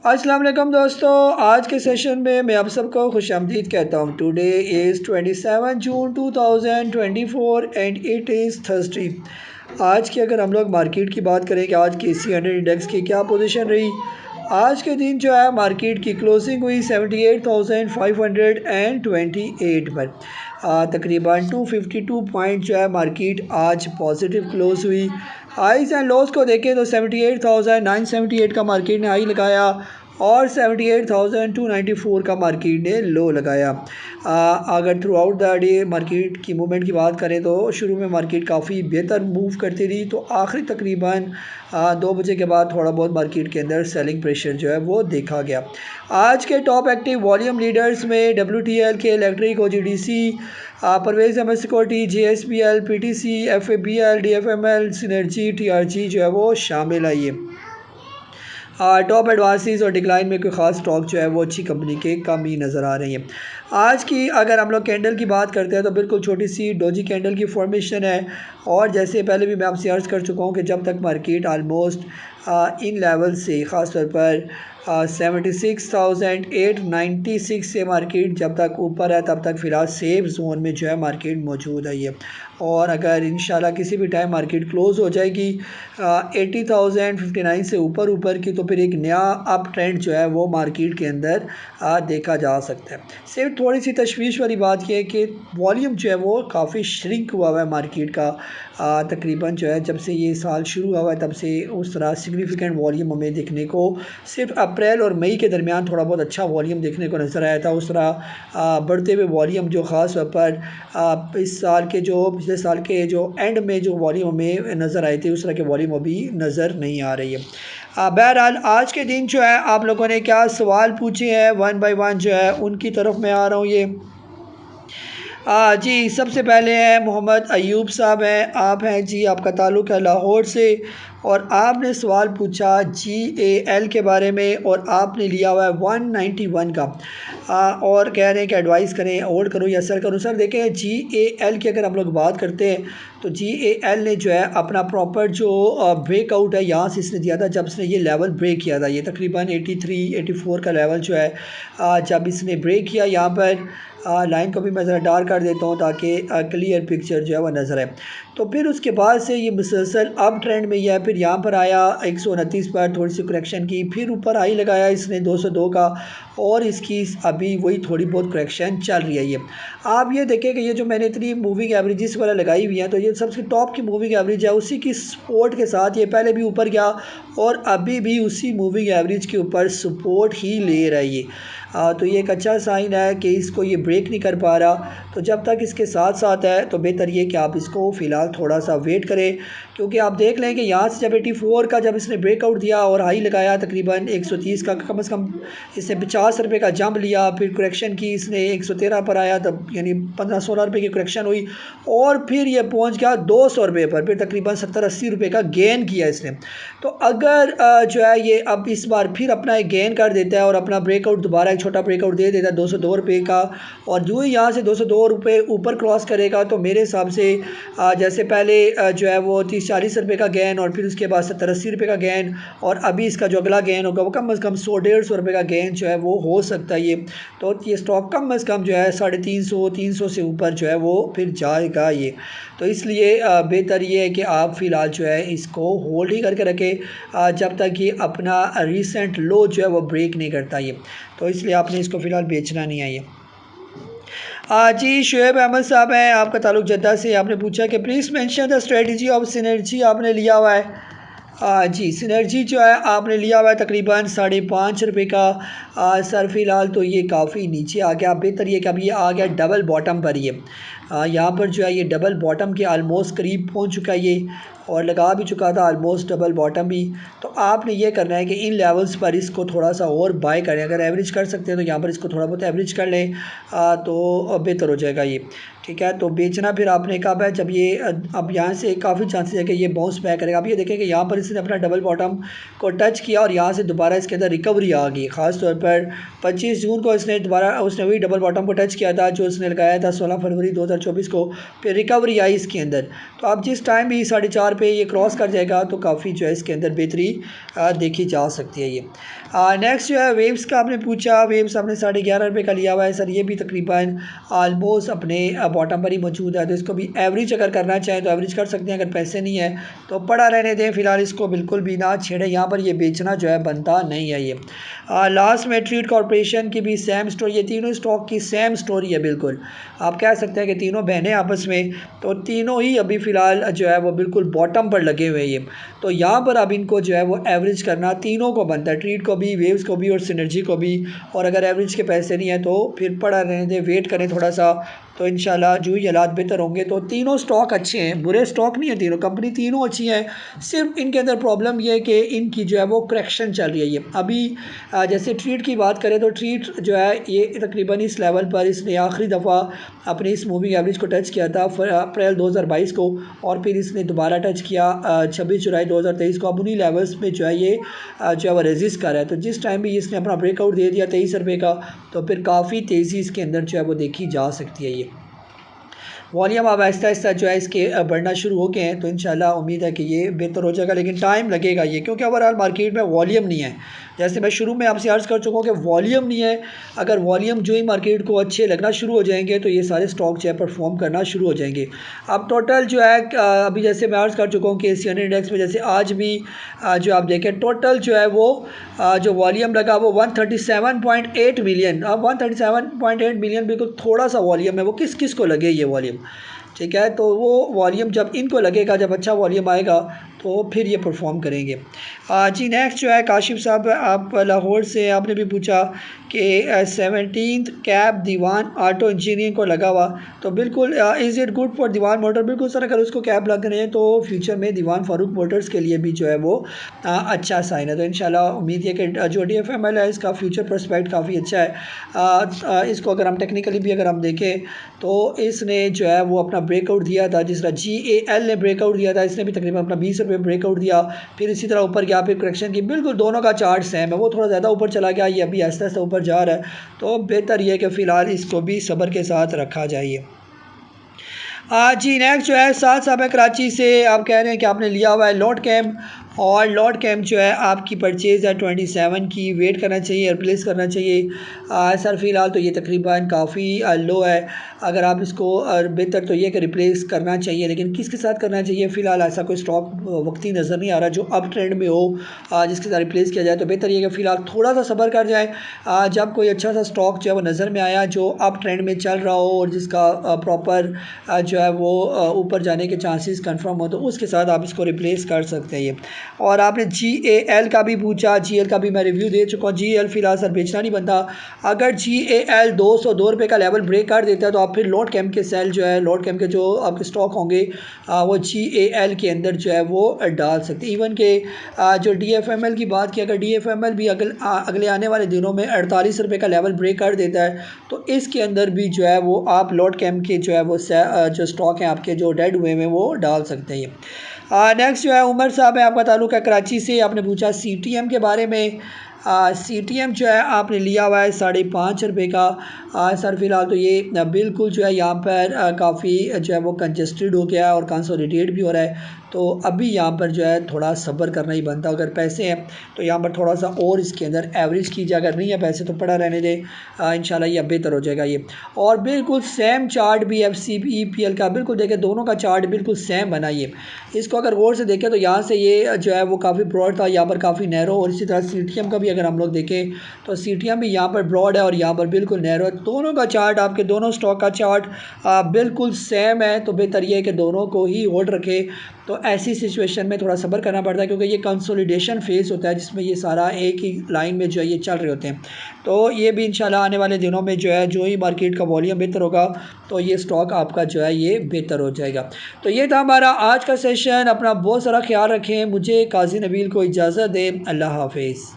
अस्सलाम वालेकुम दोस्तों, आज के सेशन में मैं आप सबको खुशामदीद कहता हूँ। Today is 27 June 2024 and it is Thursday. आज की अगर हम लोग मार्केट की बात करें कि आज के सी 100 इंडेक्स की क्या पोजीशन रही। आज के दिन जो है मार्केट की क्लोजिंग हुई 78,528 पर। तकरीबन 252 पॉइंट जो है मार्केट आज पॉजिटिव क्लोज हुई। हाइज एंड लोज को देखें तो 78,978 का मार्केट ने हाई लगाया और 78,294 का मार्केट ने लो लगाया। अगर through out the day market की मूवमेंट की बात करें तो शुरू में मार्केट काफ़ी बेहतर मूव करती रही, तो आखिरी तकरीबन 2 बजे के बाद थोड़ा बहुत मार्केट के अंदर सेलिंग प्रेशर जो है वो देखा गया। आज के टॉप एक्टिव वॉल्यूम लीडर्स में WTL K electric, OGDC, Parvez Ahmed security, JSPL, PTC, FABL, DFML, synergy, TRG जो है वो शामिल आई है। टॉप एडवांसेस और डिक्लाइन में कोई ख़ास स्टॉक जो है वो अच्छी कंपनी के कम ही नज़र आ रही है। आज की अगर हम लोग कैंडल की बात करते हैं तो बिल्कुल छोटी सी डोजी कैंडल की फॉर्मेशन है, और जैसे पहले भी मैं आपसे अर्ज़ कर चुका हूँ कि जब तक मार्केट आलमोस्ट इन लेवल से ख़ास तौर पर 76,896 से मार्केट जब तक ऊपर है तब तक फ़िलहाल सेफ जोन में जो है मार्केट मौजूद है ये। और अगर इंशाल्लाह किसी भी टाइम मार्केट क्लोज़ हो जाएगी 80,059 से ऊपर की, तो फिर एक नया अप ट्रेंड जो है वो मार्केट के अंदर देखा जा सकता है। सिर्फ थोड़ी सी तशवीश वाली बात यह है कि वॉल्यूम जो है वो काफ़ी श्रिंक हुआ है मार्केट का। तकरीबन जो है जब से ये साल शुरू हुआ है तब से उस तरह सिग्निफिकेंट वॉल्यूम हमें देखने को सिर्फ अप्रैल और मई के दरमियान थोड़ा बहुत अच्छा वॉल्यूम देखने को नज़र आया था। उस तरह बढ़ते हुए वॉल्यूम जो ख़ास तौर पर इस साल के जो पिछले साल के जो एंड में जो वॉल्यूम हमें नज़र आई थी उस तरह के वॉल्यूम अभी नज़र नहीं आ रही है। बहरहाल आज के दिन जो है आप लोगों ने क्या सवाल पूछे हैं, वन बाय वन जो है उनकी तरफ मैं आ रहा हूँ। ये जी, सबसे पहले हैं मोहम्मद अयूब साहब हैं, आप हैं जी, आपका ताल्लुक़ है लाहौर से, और आपने सवाल पूछा GAL के बारे में और आपने लिया हुआ है 191 का। और कह रहे हैं कि एडवाइस करें, होल्ड करूँ या सेल करूँ। सर देखें, GAL की अगर हम लोग बात करते हैं तो GAL ने जो है अपना प्रॉपर जो ब्रेकआउट है यहाँ से इसने दिया था जब इसने ये लेवल ब्रेक किया था। ये तकरीबन 83-84 का लेवल जो है जब इसने ब्रेक किया यहाँ पर, लाइन को भी मैं ज़रा डार्क कर देता हूँ ताकि क्लियर पिक्चर जो है वह नज़र आए। तो फिर उसके बाद से ये मुसलसल अप ट्रेंड में ही है। फिर यहाँ पर आया 129 पर थोड़ी सी करेक्शन की, फिर ऊपर हाई लगाया इसने 202 का, और इसकी अभी वही थोड़ी बहुत करेक्शन चल रही है। ये आप ये देखें कि ये जो मैंने इतनी मूविंग एवरेजेस वाला लगाई हुई है, तो ये सबसे टॉप की मूविंग एवरेज है, उसी की सपोर्ट के साथ ये पहले भी ऊपर गया और अभी भी उसी मूविंग एवरेज के ऊपर सपोर्ट ही ले रहा है ये। तो ये एक अच्छा साइन है कि इसको ये ब्रेक नहीं कर पा रहा। तो जब तक इसके साथ साथ है तो बेहतर ये कि आप इसको फ़िलहाल थोड़ा सा वेट करें, क्योंकि आप देख लें कि यहाँ से जब 84 का जब इसने ब्रेकआउट दिया और हाई लगाया तकरीबन 130 का, कम से कम इसने 50 रुपये का जंप लिया, फिर करेक्शन की इसने 113 पर आया, तब यानी 15-16 रुपये की करेक्शन हुई, और फिर ये पहुँच गया 200 रुपये पर, फिर तकरीबन 70-80 रुपये का गेन किया इसने। तो अगर जो है ये अब इस बार फिर अपना एक गेन कर देता है और अपना ब्रेकआउट दोबारा एक छोटा ब्रेकआउट दे देता है 202 रुपये का, और जो ही यहाँ से 202 रुपये ऊपर क्रॉस करेगा तो मेरे हिसाब से जैसे पहले जो है वो 30-40 रुपये का गेन, और फिर उसके बाद 70-80 रुपये का गेन, और अभी इसका जो अगला गेन होगा वो कम अज़ कम 100-150 रुपये का गेन जो है वो हो सकता है ये। तो ये स्टॉक कम अज़ कम जो है 350-300 से ऊपर जो है वो फिर जाएगा ये। तो इसलिए बेहतर ये है कि आप फ़िलहाल जो है इसको होल्ड ही करके रखें जब तक ये अपना रीसेंट लो जो है वो ब्रेक नहीं करता ये। तो इसलिए आपने इसको फ़िलहाल बेचना नहीं है ये। जी, शुएब अहमद साहब हैं, आपका ताल्लुक़ जद्दा से, आपने पूछा कि please mention the strategy of synergy, आपने लिया हुआ है। जी, सिनर्जी जो है आपने लिया हुआ है तकरीबन 5.5 रुपये का। सर फ़िलहाल तो ये काफ़ी नीचे आ गया। बेहतर ये कि अब ये आ गया डबल बॉटम पर ये। यहाँ पर जो है ये डबल बॉटम के आलमोस्ट करीब पहुँच चुका है ये, और लगा भी चुका था आलमोस्ट डबल बॉटम भी। तो आपने ये करना है कि इन लेवल्स पर इसको थोड़ा सा और बाय करें। अगर एवरेज कर सकते हैं तो यहाँ पर इसको थोड़ा बहुत एवरेज कर लें तो बेहतर हो जाएगा ये। ठीक है। तो बेचना फिर आपने कब है, जब ये अब यहाँ से काफ़ी चांसेस है कि ये बाउंस बैक करेगा। अब ये देखें कि यहाँ पर इसने अपना डबल बॉटम को टच किया और यहाँ से दोबारा इसके अंदर रिकवरी आ गई। ख़ास तौर पर 25 जून को इसने दोबारा उसने वही डबल बॉटम को टच किया था जो उसने लगाया था 16 फरवरी 2024 को, फिर रिकवरी आई इसके अंदर। तो अब जिस टाइम भी 4.5 पे ये क्रॉस कर जाएगा तो काफ़ी जो है इसके अंदर बेहतरी देखी जा सकती है। ये नेक्स्ट जो है वेव्स का आपने पूछा, वेव्स आपने 11.5 का लिया हुआ है सर। ये भी तकरीबन आलमोस्ट अपने बॉटम पर ही मौजूद है। तो इसको भी एवरेज अगर करना चाहें तो एवरेज कर सकते हैं, अगर पैसे नहीं है तो पड़ा रहने दें। फ़िलहाल इसको बिल्कुल भी ना छेड़े, यहाँ पर ये बेचना जो है बनता नहीं है। ये लास्ट में ट्रीट कॉर्पोरेशन की भी सेम स्टोरी, ये तीनों स्टॉक की सेम स्टोरी है बिल्कुल। आप कह सकते हैं कि तीनों बहनें आपस में, तो तीनों ही अभी फ़िलहाल जो है वो बिल्कुल बॉटम पर लगे हुए हैं ये। तो यहाँ पर अब इनको जो है वो एवरेज करना तीनों को बनता है, ट्रीट को भी, वेव्स को भी और सिनर्जी को भी। और अगर एवरेज के पैसे नहीं है तो फिर पड़ा रहने दें, वेट करें थोड़ा सा, तो इंशाल्लाह जो ही हालात बेहतर होंगे। तो तीनों स्टॉक अच्छे हैं, बुरे स्टॉक नहीं है, तीनों कंपनी तीनों अच्छी हैं। सिर्फ इनके अंदर प्रॉब्लम ये है कि इनकी जो है वो करेक्शन चल रही है। ये अभी जैसे ट्रीट की बात करें तो ट्रीट जो है ये तकरीबन इस लेवल पर इसने आखिरी दफ़ा अपनी इस मूविंग एवरेज को टच किया था अप्रैल 2022 को, और फिर इसने दोबारा टच किया 26 जुलाई 2023 को। अब उन्हीं लेवल्स में जो है ये जो है वो रेजिस्ट कर रहा है। तो जिस टाइम भी इसने अपना ब्रेकआउट दे दिया 23 रुपये का, तो फिर काफ़ी तेज़ी इसके अंदर जो है वो देखी जा सकती है। ये वॉल्यूम अब आहिस्ता आहिस्ता जो है इसके बढ़ना शुरू हो गए हैं। तो इंशाल्लाह उम्मीद है कि ये बेहतर हो जाएगा, लेकिन टाइम लगेगा ये, क्योंकि ओवरऑल मार्केट में वॉल्यूम नहीं है। जैसे मैं शुरू में आपसे अर्ज़ कर चुका हूँ कि वॉल्यूम नहीं है। अगर वॉल्यूम जो ही मार्केट को अच्छे लगना शुरू हो जाएंगे तो ये सारे स्टॉक जो है परफॉर्म करना शुरू हो जाएंगे। अब टोटल जो है अभी जैसे मैं अर्ज़ कर चुका हूँ कि एशियन इंडेक्स में जैसे आज भी जो आप देखें टोटल जो है वो जो वॉल्यूम लगा वो 137.8 मिलियन। अब 137.8 मिलियन बिल्कुल थोड़ा सा वॉल्यूम है, वो किस किस को लगे ये वॉल्यूम, ठीक है। तो वो वॉल्यूम जब इनको लगेगा, जब अच्छा वॉल्यूम आएगा तो फिर ये परफॉर्म करेंगे। जी नेक्स्ट जो है काशिफ साहब, आप लाहौर से, आपने भी पूछा कि 17th कैब दीवान ऑटो इंजीनियरिंग को लगा हुआ, तो बिल्कुल is it good for Dewan motor? बिल्कुल सर, अगर उसको कैब लग रहे हैं तो फ्यूचर में दीवान फारूक मोटर्स के लिए भी जो है वो अच्छा साइन है। तो इंशाल्लाह उम्मीद है कि जो DFML है इसका फ्यूचर प्रोस्पेक्ट काफ़ी अच्छा है। इसको अगर हम टेक्निकली भी अगर हम देखें तो इसने जो है वो अपना ब्रेकआउट दिया था, जिस तरह GAL ने ब्रेकआउट दिया था, इसने भी तकरीबन अपना 20 रुपये ब्रेकआउट दिया, फिर इसी तरह ऊपर गया, फिर करेक्शन की। बिल्कुल दोनों का चार्ट सेम है, वो थोड़ा ज़्यादा ऊपर चला गया, ये अभी आहिस्ता आहिस्ता ऊपर जा रहा है। तो बेहतर ये है कि फ़िलहाल इसको भी सब्र के साथ रखा जाइए। जी नेक्स्ट जो है साद साहब है कराची से, आप कह रहे हैं कि आपने लिया हुआ है लॉट कैम्प, और लॉट कैम्प जो है आपकी परचेज़ है 27 की, वेट करना चाहिए, रिप्लेस करना चाहिए। सर फ़िलहाल तो ये तकरीबन काफ़ी लो है। अगर आप इसको बेहतर तो ये कि रिप्लेस करना चाहिए, लेकिन किसके साथ करना चाहिए? फ़िलहाल ऐसा कोई स्टॉक वक्ती नज़र नहीं आ रहा जो अब ट्रेंड में हो जिसके साथ रिप्लेस किया जाए। तो बेहतर ये कि फ़िलहाल थोड़ा सा सब्र कर जाए, जब कोई अच्छा सा स्टॉक जो है वो नज़र में आया जो अब ट्रेंड में चल रहा हो और जिसका प्रॉपर जो है वो ऊपर जाने के चांसेस कंफर्म हो, तो उसके साथ आप इसको रिप्लेस कर सकते हैं। ये और आपने GAL का भी पूछा, GAL का भी मैं रिव्यू दे चुका हूँ। GAL फ़िलहाल सर बेचना नहीं बनता। अगर GAL 202 रुपये का लेवल ब्रेक कर देता है तो आप फिर लॉट कैम्प के सेल जो है, लॉट कैम्प के जो आपके स्टॉक होंगे वो GAL के अंदर जो है वो डाल सकते हैं। इवन के जो DFML की बात की, अगर DFML भी अगले आने वाले दिनों में 48 रुपये का लेवल ब्रेक कर देता है तो इसके अंदर भी जो है वो आप लॉट कैम्प के जो है वो जो स्टॉक हैं आपके जो डेड हुए हैं वो डाल सकते हैं। नेक्स्ट जो है उमर साहब है, आपका ताल्लुक है कराची से, आपने पूछा CTM के बारे में। CTM जो है आपने लिया हुआ है 5.5 रुपये का। सर फ़िलहाल तो ये बिल्कुल जो है यहाँ पर काफ़ी जो है वो कंजस्टेड हो गया है और कंसोलिडेट भी हो रहा है। तो अभी यहाँ पर जो है थोड़ा सब्र करना ही बनता है। अगर पैसे हैं तो यहाँ पर थोड़ा सा और इसके अंदर एवरेज कीजिए, अगर नहीं है पैसे तो पड़ा रहने दें। इंशाल्लाह ये अब बेहतर हो जाएगा ये। और बिल्कुल सेम चार्ट भी FCPEPL का, बिल्कुल देखें दोनों का चार्ट बिल्कुल सेम बनाइए। इसको अगर गौर से देखें तो यहाँ से ये जो है वो काफ़ी ब्रॉड था, यहाँ पर काफ़ी नैरो, और इसी तरह CTM का भी अगर हम लोग देखें तो CTM भी यहाँ पर ब्रॉड है और यहाँ पर बिल्कुल नैरो है। दोनों का चार्ट, आपके दोनों स्टॉक का चार्ट बिल्कुल सेम है। तो बेहतर ये है कि दोनों को ही होल्ड रखें। तो ऐसी सिचुएशन में थोड़ा सब्र करना पड़ता है, क्योंकि ये कंसोलिडेशन फेज़ होता है जिसमें ये सारा एक ही लाइन में जो है ये चल रहे होते हैं। तो ये भी इंशाल्लाह आने वाले दिनों में जो है, जो ही मार्केट का वॉल्यूम बेहतर होगा तो ये स्टॉक आपका जो है ये बेहतर हो जाएगा। तो ये था हमारा आज का सेशन। अपना बहुत सारा ख्याल रखें। मुझे काजी नबील को इजाज़त दें। अल्लाह हाफिज़।